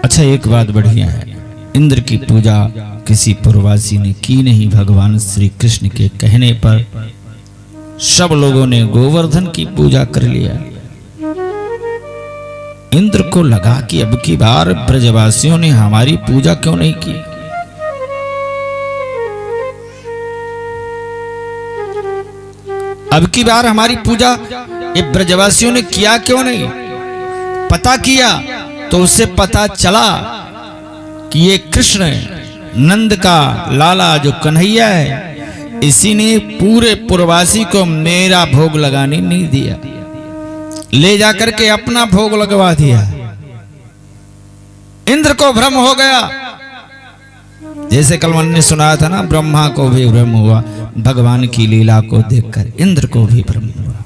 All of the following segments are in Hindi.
अच्छा, एक बात बढ़िया है, इंद्र की पूजा किसी पूर्ववासी ने की नहीं। भगवान श्री कृष्ण के कहने पर सब लोगों ने गोवर्धन की पूजा कर लिया। इंद्र को लगा कि अब की बार ब्रजवासियों ने हमारी पूजा क्यों नहीं की। अब की बार हमारी पूजा ये ब्रजवासियों ने किया क्यों नहीं। पता किया तो उसे पता चला कि ये कृष्ण नंद का लाला जो कन्हैया है, इसी ने पूरे पूर्ववासी को मेरा भोग लगाने नहीं दिया, ले जाकर के अपना भोग लगवा दिया। इंद्र को भ्रम हो गया। जैसे कल मैंने सुनाया था ना, ब्रह्मा को भी भ्रम हुआ, भगवान की लीला को देखकर इंद्र को भी भ्रम हुआ।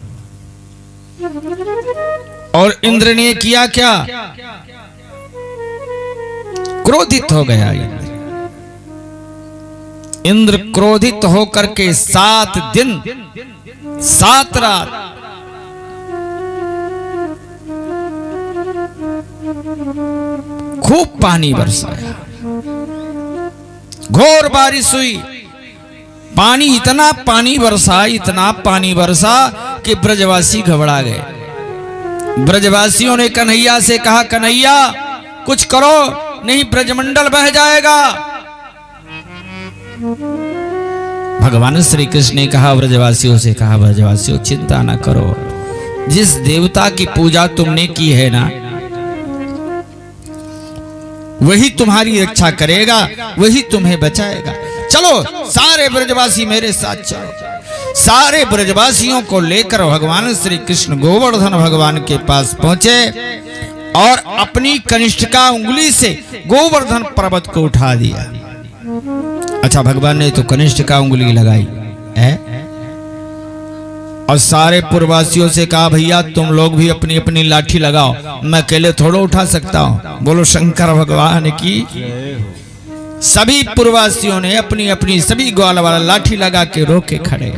और इंद्र ने किया क्या, क्रोधित हो गया। इंद्र क्रोधित होकर के 7 दिन 7 रात खूब पानी बरसाया, घोर बारिश हुई। पानी इतना पानी बरसा कि ब्रजवासी घबरा गए। ब्रजवासियों ने कन्हैया से कहा, कन्हैया कुछ करो, नहीं ब्रजमंडल बह जाएगा। भगवान श्री कृष्ण ने कहा ब्रजवासियों से, कहा ब्रजवासियों चिंता ना करो, जिस देवता की पूजा तुमने की है ना, वही तुम्हारी रक्षा करेगा, वही तुम्हें बचाएगा। चलो सारे ब्रजवासी मेरे साथ चलो। सारे ब्रजवासियों को लेकर भगवान श्री कृष्ण गोवर्धन भगवान के पास पहुंचे और अपनी कनिष्ठिका उंगली से गोवर्धन पर्वत को उठा दिया। अच्छा, भगवान ने तो कनिष्ठिका उंगली लगाई है और सारे पूर्ववासियों से कहा, भैया तुम लोग भी अपनी अपनी लाठी लगाओ, मैं अकेले थोड़ा उठा सकता हूं। बोलो शंकर भगवान की। सभी पूर्ववासियों ने अपनी अपनी सभी ग्वाल वाला लाठी लगा के रोके खड़े।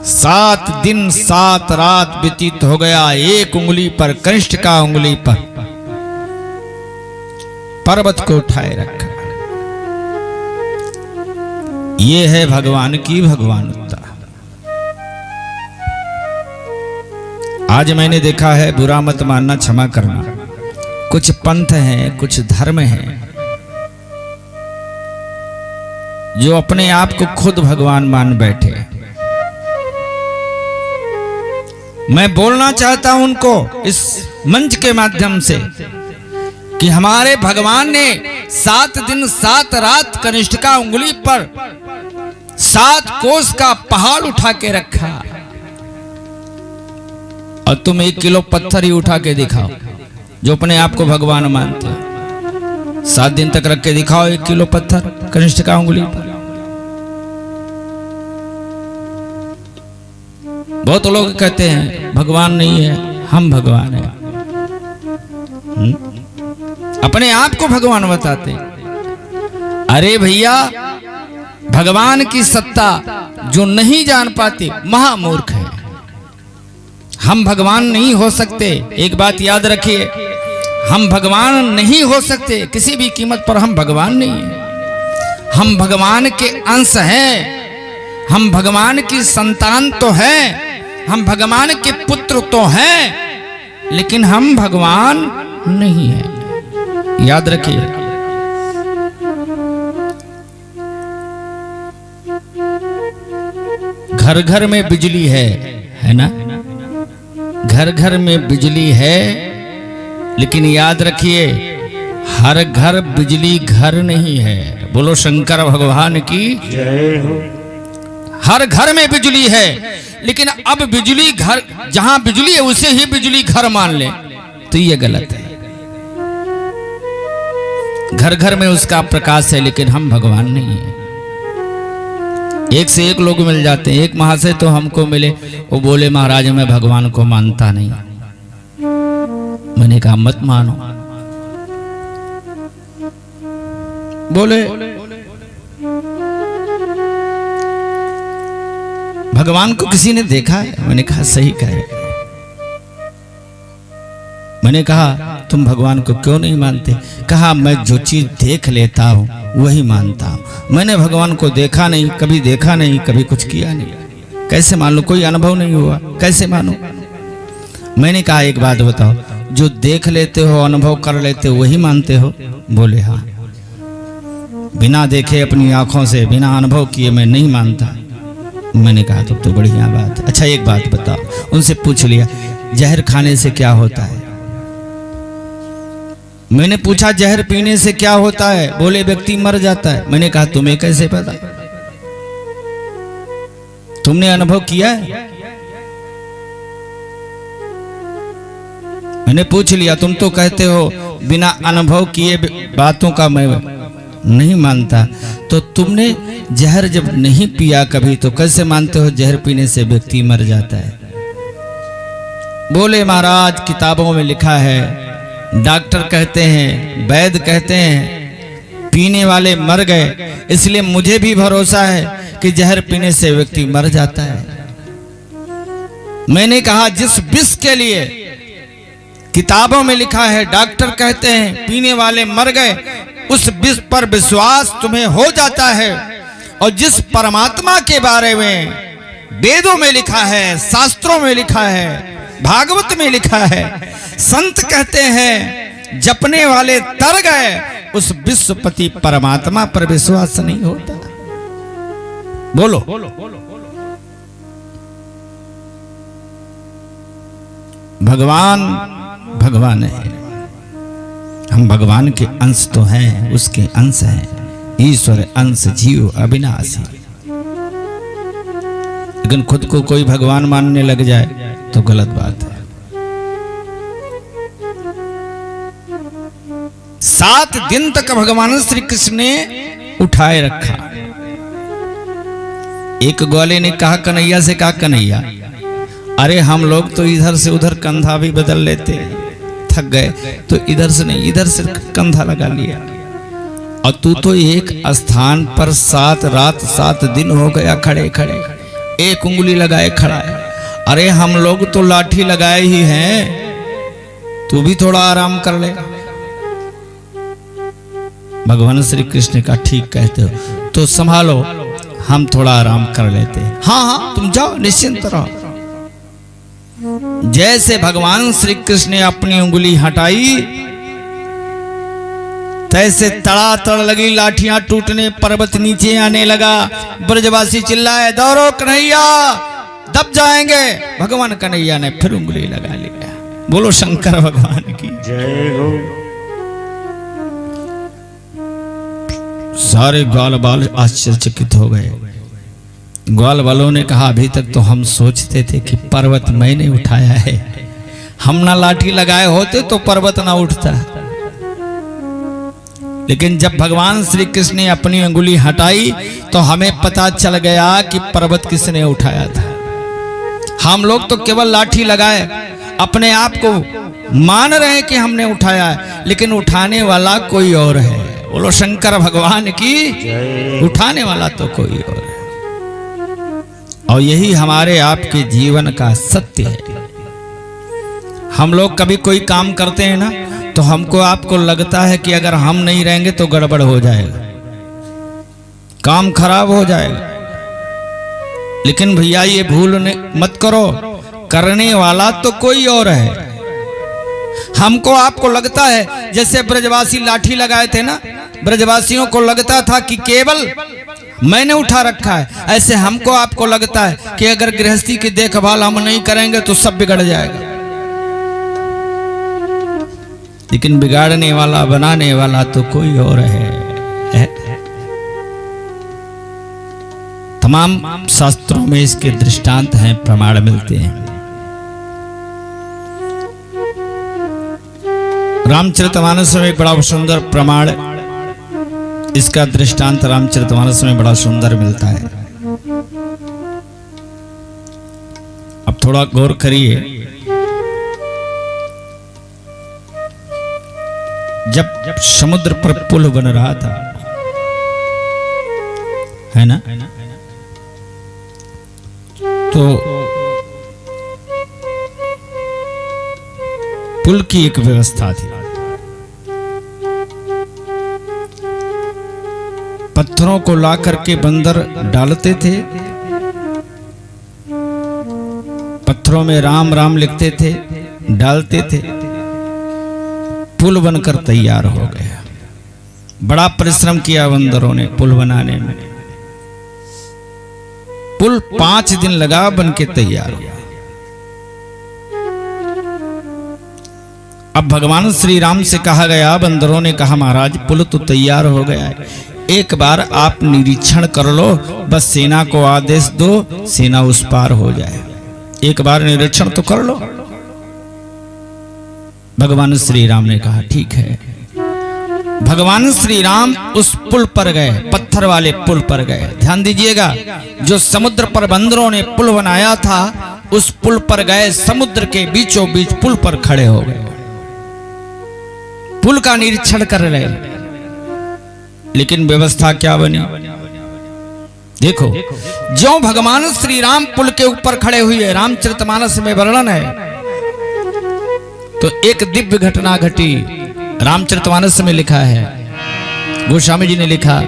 7 दिन 7 रात व्यतीत हो गया। एक उंगली पर, कनिष्ठिका उंगली पर पर्वत को उठाए रखा। ये है भगवान की भगवानता। आज मैंने देखा है, बुरा मत मानना, क्षमा करना, कुछ पंथ हैं, कुछ धर्म हैं जो अपने आप को खुद भगवान मान बैठे। मैं बोलना चाहता हूं उनको इस मंच के माध्यम से कि हमारे भगवान ने 7 दिन 7 रात कनिष्ठिका उंगली पर 7 कोस का पहाड़ उठा के रखा, और तुम 1 किलो पत्थर ही उठा के दिखाओ जो अपने आप को भगवान मानते हो। 7 दिन तक रख के दिखाओ 1 किलो पत्थर कनिष्ठिका उंगली पर। बहुत लोग कहते हैं भगवान नहीं है, हम भगवान हैं। अपने आप को भगवान बताते। अरे भैया, भगवान की सत्ता जो नहीं जान पाते महामूर्ख है। हम भगवान नहीं हो सकते। एक बात याद रखिए, हम भगवान नहीं हो सकते किसी भी कीमत पर। हम भगवान नहीं हैं। हम भगवान के अंश हैं। हम भगवान की संतान तो हैं, हम भगवान के पुत्र तो हैं, लेकिन हम भगवान नहीं हैं। याद रखिए। घर घर में बिजली है ना, घर घर में बिजली है, लेकिन याद रखिए हर घर बिजली घर नहीं है। बोलो शंकर भगवान की जय हो। हर घर में बिजली है, लेकिन अब बिजली घर, जहां बिजली है उसे ही बिजली घर मान ले, तो ये गलत है। घर घर में उसका प्रकाश है, लेकिन हम भगवान नहीं है। एक से एक लोग मिल जाते हैं। एक महाशय तो हमको मिले, वो बोले महाराज मैं भगवान को मानता नहीं। मैंने कहा मत मानो। बोले भगवान को किसी ने देखा है? मैंने कहा सही कहे। मैंने कहा तुम भगवान को क्यों नहीं मानते? कहा मैं जो चीज देख लेता हूँ वही मानता हूँ। मैंने भगवान को देखा नहीं, कभी देखा नहीं, कभी कुछ किया नहीं, कैसे मान लूं? कोई अनुभव नहीं हुआ, कैसे मानूं? मैंने कहा एक बात बताओ, जो देख लेते हो, अनुभव कर लेते हो, वही मानते हो? बोले हाँ। बिना देखे अपनी आंखों से, बिना अनुभव किए मैं नहीं मानता। मैंने कहा तो बढ़िया बात है। अच्छा एक बात बताओ, उनसे पूछ लिया जहर खाने से क्या होता है? मैंने पूछा जहर पीने से क्या होता है? बोले व्यक्ति मर जाता है। मैंने कहा तुम्हें कैसे पता? तुमने अनुभव किया है? मैंने पूछ लिया, तुम तो कहते हो बिना अनुभव किए बातों का मैं नहीं मानता, तो तुमने जहर जब नहीं पिया कभी तो कैसे मानते हो जहर पीने से व्यक्ति मर जाता है? बोले महाराज किताबों में लिखा है, डॉक्टर कहते हैं, वैद्य कहते हैं, पीने वाले मर गए, इसलिए मुझे भी भरोसा है कि जहर पीने से व्यक्ति मर जाता है। मैंने कहा जिस विष के लिए किताबों में लिखा है, डॉक्टर कहते हैं पीने वाले मर गए, उस विष पर विश्वास तुम्हें हो जाता है, और जिस परमात्मा के बारे में वेदों में लिखा है, शास्त्रों में लिखा है, भागवत में लिखा है, संत कहते हैं जपने वाले तर गए, उस विश्वपति परमात्मा पर विश्वास नहीं होता। बोलो भगवान भगवान है, हम भगवान के अंश तो हैं, उसके अंश हैं, ईश्वर अंश जीव अविनाशी। लेकिन खुद को कोई भगवान मानने लग जाए तो गलत बात है। 7 दिन तक भगवान श्री कृष्ण ने उठाए रखा। एक ग्वाले ने कहा कन्हैया से, कहा कन्हैया अरे हम लोग तो इधर से उधर कंधा भी बदल लेते, थक गए तो इधर से नहीं इधर से कंधा लगा लिया, और तू तो एक स्थान पर 7 रात 7 दिन हो गया खड़े खड़े, एक उंगली लगाए खड़ा है। अरे हम लोग तो लाठी लगाए ही हैं, तू भी थोड़ा आराम कर ले। भगवान श्री कृष्ण का ठीक कहते हो, तो संभालो हम थोड़ा आराम कर लेते। हाँ हाँ तुम जाओ निश्चिंत रहो। जैसे भगवान श्री कृष्ण ने अपनी उंगली हटाई, तैसे तड़ातड़ लगी लाठियां टूटने, पर्वत नीचे आने लगा। ब्रजवासी चिल्लाए दौड़ो कन्हैया दब जाएंगे। भगवान कन्हैया ने फिर उंगली लगा लिया। बोलो शंकर भगवान की जय हो। सारे ग्वाल बाल आश्चर्यचकित हो गए। ग्वाल वालों ने कहा अभी तक तो हम सोचते थे कि पर्वत मैंने उठाया है, हम ना लाठी लगाए होते तो पर्वत ना उठता, लेकिन जब भगवान श्री कृष्ण ने अपनी अंगुली हटाई तो हमें पता चल गया कि पर्वत किसने उठाया था। हम लोग तो केवल लाठी लगाए, अपने आप को मान रहे हैं कि हमने उठाया है, लेकिन उठाने वाला कोई और है। बोलो शंकर भगवान की, उठाने वाला तो कोई और है। और यही हमारे आपके जीवन का सत्य है। हम लोग कभी कोई काम करते हैं ना, तो हमको आपको लगता है कि अगर हम नहीं रहेंगे तो गड़बड़ हो जाएगा, काम खराब हो जाएगा। लेकिन भैया ये भूल मत करो, करने वाला तो कोई और है। हमको आपको लगता है जैसे ब्रजवासी लाठी लगाए थे ना, ब्रजवासियों को लगता था कि केवल मैंने उठा रखा है, ऐसे हमको आपको लगता है कि अगर गृहस्थी की देखभाल हम नहीं करेंगे तो सब बिगड़ जाएगा। लेकिन बिगाड़ने वाला बनाने वाला तो कोई और है। तमाम शास्त्रों में इसके दृष्टांत हैं, प्रमाण मिलते हैं। रामचरितमानस में बड़ा सुंदर प्रमाण, इसका दृष्टांत रामचरितमानस में बड़ा सुंदर मिलता है। अब थोड़ा गौर करिए, जब समुद्र पर पुल बन रहा था, है ना, तो पुल की एक व्यवस्था थी। पत्थरों को ला करके बंदर डालते थे, पत्थरों में राम राम लिखते थे, डालते थे, पुल बनकर तैयार हो गया। बड़ा परिश्रम किया बंदरों ने पुल बनाने में। पुल 5 दिन लगा बनके तैयार हुआ। अब भगवान श्री राम से कहा गया, बंदरों ने कहा महाराज पुल तो तैयार हो गया है, एक बार आप निरीक्षण कर लो, बस सेना को आदेश दो, सेना उस पार हो जाए, एक बार निरीक्षण तो कर लो। भगवान श्री राम ने कहा ठीक है। भगवान श्री राम उस पुल पर गए, पत्थर वाले पुल पर गए। ध्यान दीजिएगा, जो समुद्र पर बंदरों ने पुल बनाया था, उस पुल पर गए, समुद्र के बीचों बीच पुल पर खड़े हो गए, पुल का निरीक्षण कर रहे। लेकिन व्यवस्था क्या बनी देखो, जो भगवान श्री राम पुल के ऊपर खड़े हुए, रामचरितमानस में वर्णन है, तो एक दिव्य घटना घटी। रामचरितमानस में लिखा है, गोस्वामी जी ने लिखा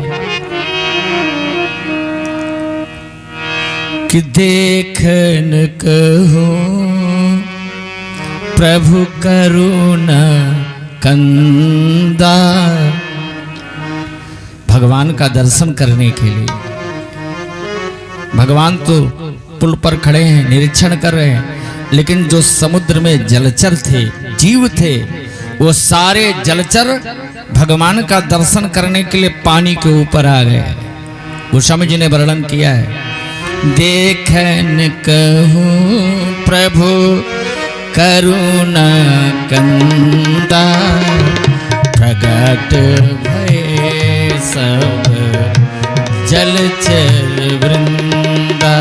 कि देखन कहो प्रभु करुणा कंदा। भगवान का दर्शन करने के लिए भगवान तो पुल पर खड़े हैं, निरीक्षण कर रहे हैं, लेकिन जो समुद्र में जलचर थे, जीव थे, वो सारे जलचर भगवान का दर्शन करने के लिए पानी के ऊपर आ गए। गोस्वामी जी ने वर्णन किया है, देखन कहूं प्रभु करुणा कंदा, प्रगट भय सब जलचर वृंदा।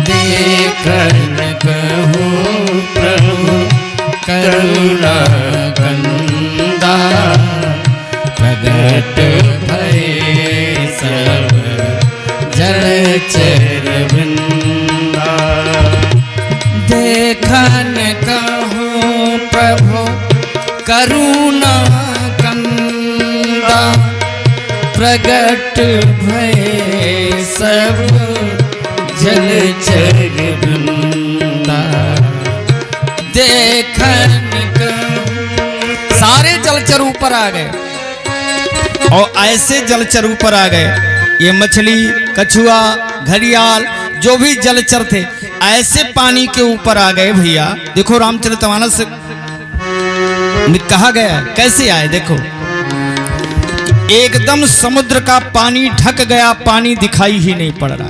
देखन कहूं प्रभु करुणा कंदा, प्रगट भय सब जलचर वृंदा। देखन कहूं प्रभु करुणा कंदा, प्रगट भय सब जलचर वृंदा। देखन सारे जलचर ऊपर आ गए, और ऐसे जलचर ऊपर आ गए, ये मछली, कछुआ, घड़ियाल, जो भी जलचर थे ऐसे पानी के ऊपर आ गए। भैया देखो, रामचरितमानस में कहा गया कैसे आए, देखो एकदम समुद्र का पानी ढक गया, पानी दिखाई ही नहीं पड़ रहा।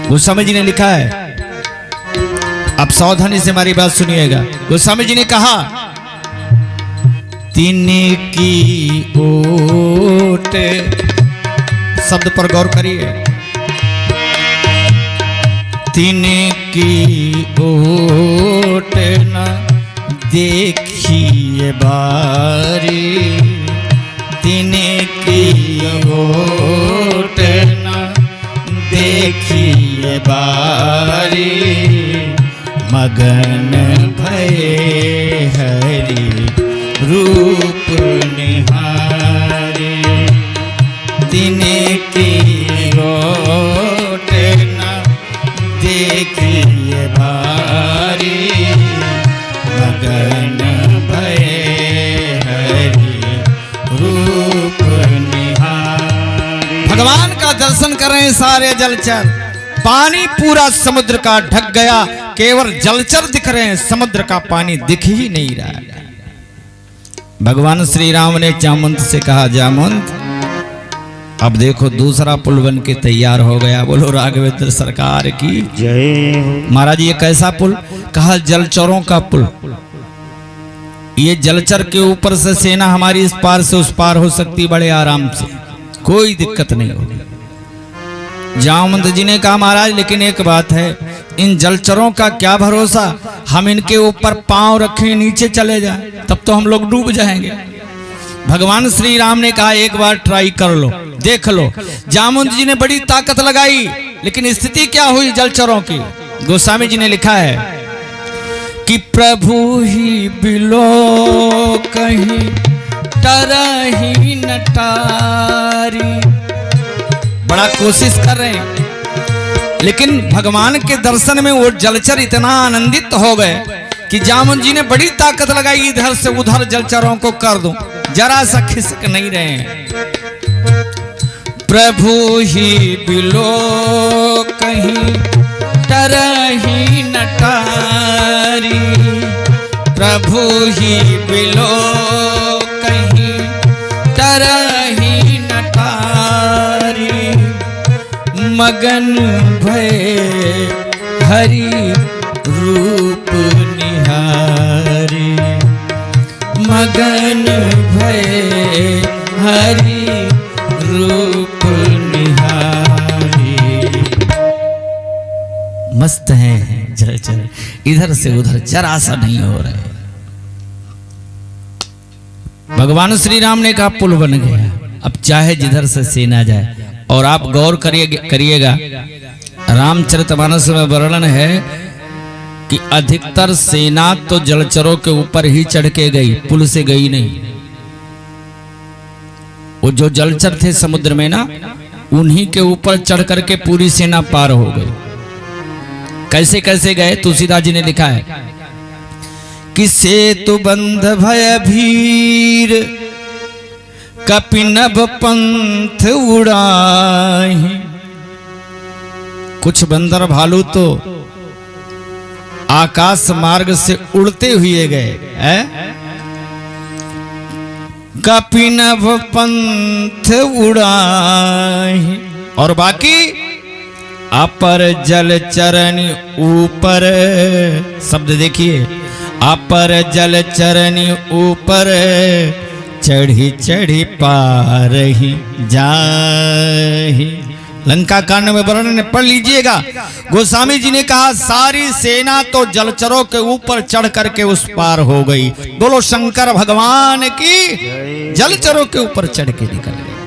गोस्वामी जी ने लिखा है, अब सावधानी से हमारी बात सुनिएगा। गोस्वामी जी ने कहा, तिनकी ओट, शब्द पर गौर करिए, तिनकी ओट न देखिए बारी, तिनकी ओट न देखिए बारी, मगन भय हरि रूप निहारी। तिनकी ओट न देखिए बारी, मगन भय हरि रूप निहारी। भगवान का दर्शन कर रहे हैं सारे जलचर, पानी पूरा समुद्र का ढक गया, केवल जलचर दिख रहे हैं, समुद्र का पानी दिख ही नहीं रहा है। भगवान श्री राम ने जामवंत से कहा, जामवंत अब देखो दूसरा पुल बन के तैयार हो गया, बोलो राघवेंद्र सरकार की जय। महाराज ये कैसा पुल? कहा जलचरों का पुल। ये जलचर के ऊपर से सेना हमारी इस पार से उस पार हो सकती बड़े आराम से, कोई दिक्कत नहीं होगी। जामवंत जी ने कहा महाराज लेकिन एक बात है, इन जलचरों का क्या भरोसा, हम इनके ऊपर पांव रखें नीचे चले जाएं तब तो हम लोग डूब जाएंगे। भगवान श्री राम ने कहा एक बार ट्राई कर लो, देख लो। जामवंत जी ने बड़ी ताकत लगाई, लेकिन स्थिति क्या हुई जलचरों की? गोस्वामी जी ने लिखा है कि प्रभु ही बिलो कहीं तरही नटारी। बड़ा कोशिश कर रहे हैं, लेकिन भगवान के दर्शन में वो जलचर इतना आनंदित हो गए कि जामुन जी ने बड़ी ताकत लगाई, इधर से उधर जलचरों को कर दूं, जरा सा खिसक नहीं रहे हैं। प्रभु ही बिलो कहीं तरही नटारी, प्रभु ही बिलो कहीं तरही नटारी। मगन भय हरि रूप निहारी, मगन भय हरि रूप निहारी। मस्त है जलचर, इधर से उधर जरा सा नहीं हो रहे। भगवान श्री राम ने कहा पुल बन गया, अब चाहे जिधर से सेना जाए। और आप गौर करिएगा, रामचरितमानस में वर्णन है कि अधिकतर सेना तो जलचरों के ऊपर ही चढ़ के गई, पुल से गई नहीं। वो जो जलचर थे समुद्र में ना, उन्हीं के ऊपर चढ़ करके पूरी सेना पार हो गई। कैसे कैसे गए, तुलसीदास जी ने लिखा है कि सेतु बंध भय भीर कपिनभ पंथ उड़ाही। कुछ बंदर भालू तो आकाश मार्ग से उड़ते हुए गए, कपिनभ पंथ उड़ाही। और बाकी अपर जल चरण ऊपर, शब्द देखिए, अपर जल चरण ऊपर चढ़ी चढ़ी पारही जाही। लंका कांड में वर्णन पढ़ लीजिएगा। गोस्वामी जी ने कहा सारी सेना तो जलचरों के ऊपर चढ़ करके उस पार हो गई। बोलो शंकर भगवान की, जलचरों के ऊपर चढ़ के निकल गए।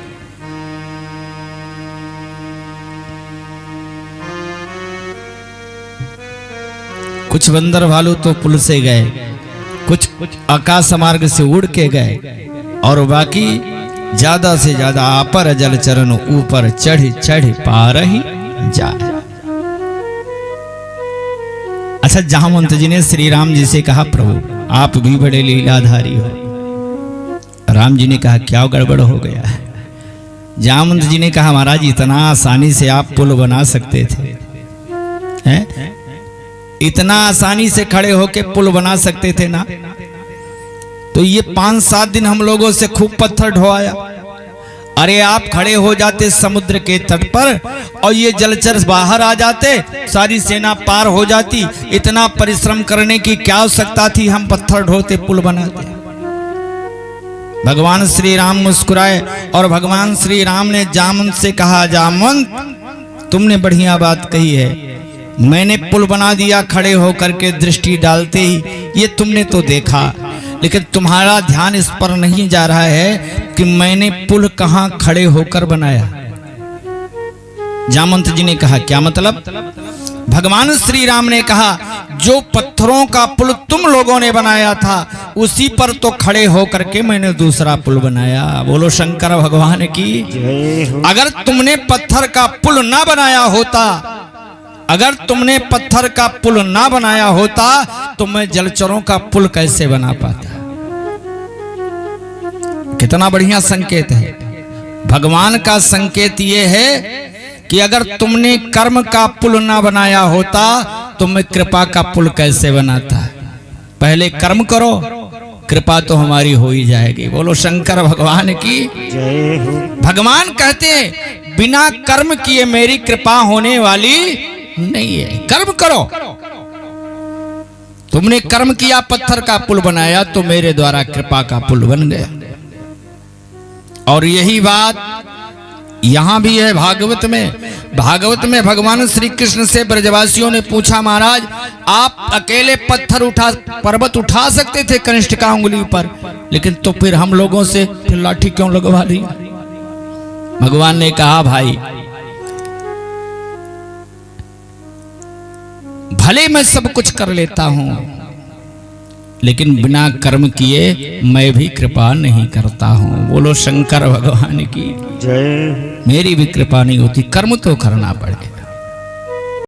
कुछ बंदर भालू तो पुल से गए, कुछ आकाश मार्ग से उड़ के गए, और बाकी ज्यादा से ज्यादा अपर जल चरण ऊपर चढ़ी चढ़ी पार ही जाए। अच्छा, जामवंत जी ने श्री राम जी से कहा प्रभु आप भी बड़े लीलाधारी हो। राम जी ने कहा क्या गड़बड़ हो गया है। जामवंत जी ने कहा महाराज इतना आसानी से आप पुल बना सकते थे, हैं? इतना आसानी से खड़े होके पुल बना सकते थे ना। तो ये 5-7 दिन हम लोगों से खूब पत्थर ढोआया। अरे आप खड़े हो जाते समुद्र के तट पर और ये जलचर बाहर आ जाते, सारी सेना पार हो जाती। इतना परिश्रम करने की क्या आवश्यकता थी, हम पत्थर ढोते पुल बनाते। भगवान श्री राम मुस्कुराए और भगवान श्री राम ने जामवंत से कहा जामवंत तुमने बढ़िया बात कही है, मैंने पुल बना दिया खड़े होकर के दृष्टि डालते ही, ये तुमने तो देखा, लेकिन तुम्हारा ध्यान इस पर नहीं जा रहा है कि मैंने पुल कहां खड़े होकर बनाया। जामवंत जी ने कहा क्या मतलब? भगवान श्री राम ने कहा जो पत्थरों का पुल तुम लोगों ने बनाया था उसी पर तो खड़े होकर के मैंने दूसरा पुल बनाया। बोलो शंकर भगवान की। अगर तुमने पत्थर का पुल ना बनाया होता, अगर तुमने पत्थर का पुल ना बनाया होता तो मैं जलचरों का पुल कैसे बना पाता। कितना बढ़िया संकेत है। भगवान का संकेत ये है कि अगर तुमने कर्म का पुल ना बनाया होता तो मैं कृपा का पुल कैसे बनाता। पहले कर्म करो, कृपा तो हमारी हो ही जाएगी। बोलो शंकर भगवान की। भगवान कहते हैं बिना कर्म किए मेरी कृपा होने वाली नहीं है। कर्म करो। तुमने कर्म किया, पत्थर का पुल बनाया तो मेरे द्वारा कृपा का पुल बन गया। और यही बात यहां भी है भागवत में। भागवत में भगवान श्री कृष्ण से ब्रजवासियों ने पूछा महाराज आप अकेले पत्थर पर्वत उठा सकते थे कनिष्ठ का उंगली पर, लेकिन तो फिर हम लोगों से फिर लाठी क्यों लगवा दी। भगवान ने कहा भाई भले मैं सब कुछ कर लेता हूं, लेकिन बिना कर्म किए मैं भी कृपा नहीं करता हूँ। बोलो शंकर भगवान की जय। मेरी भी कृपा नहीं होती, कर्म तो करना पड़े।